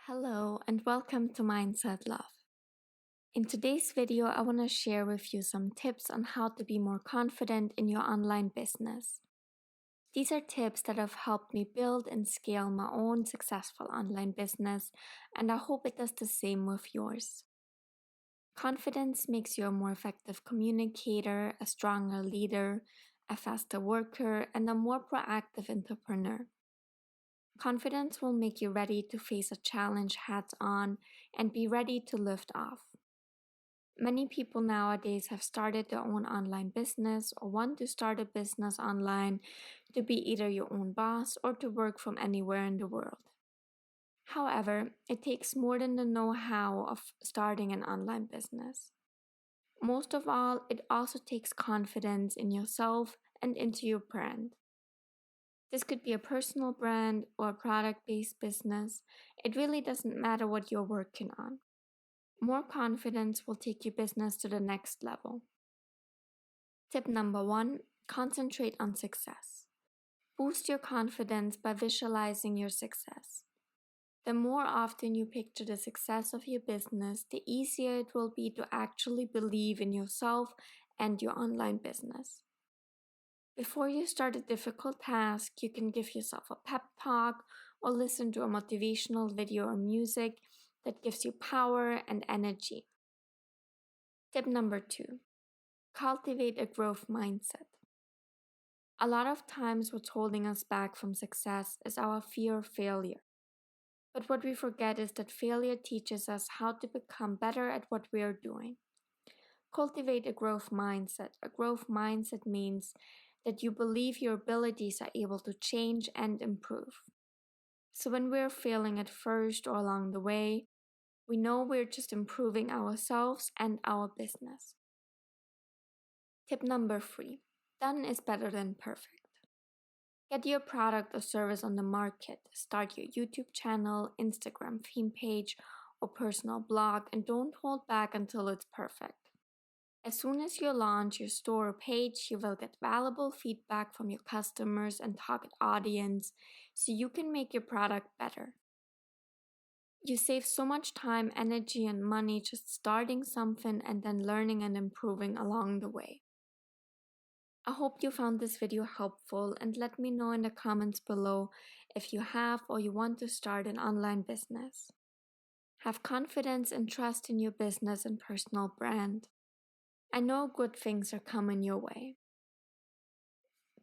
Hello and welcome to Mindset Love. In today's video, I want to share with you some tips on how to be more confident in your online business. These are tips that have helped me build and scale my own successful online business, and I hope it does the same with yours. Confidence makes you a more effective communicator, a stronger leader, a faster worker, and a more proactive entrepreneur. Confidence will make you ready to face a challenge head on and be ready to lift off. Many people nowadays have started their own online business or want to start a business online to be either your own boss or to work from anywhere in the world. However, it takes more than the know-how of starting an online business. Most of all, it also takes confidence in yourself and into your brand. This could be a personal brand or a product-based business. It really doesn't matter what you're working on. More confidence will take your business to the next level. Tip number 1, concentrate on success. Boost your confidence by visualizing your success. The more often you picture the success of your business, the easier it will be to actually believe in yourself and your online business. Before you start a difficult task, you can give yourself a pep talk or listen to a motivational video or music that gives you power and energy. Tip number 2, cultivate a growth mindset. A lot of times what's holding us back from success is our fear of failure. But what we forget is that failure teaches us how to become better at what we are doing. Cultivate a growth mindset. A growth mindset means that you believe your abilities are able to change and improve. So when we're failing at first or along the way, we know we're just improving ourselves and our business. Tip number 3, done is better than perfect. Get your product or service on the market. Start your YouTube channel, Instagram theme page, or personal blog, and don't hold back until it's perfect. As soon as you launch your store or page, you will get valuable feedback from your customers and target audience so you can make your product better. You save so much time, energy, and money just starting something and then learning and improving along the way. I hope you found this video helpful, and let me know in the comments below if you have or you want to start an online business. Have confidence and trust in your business and personal brand. I know good things are coming your way.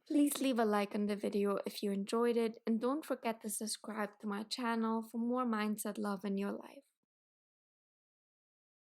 Please leave a like on the video if you enjoyed it, and don't forget to subscribe to my channel for more mindset love in your life.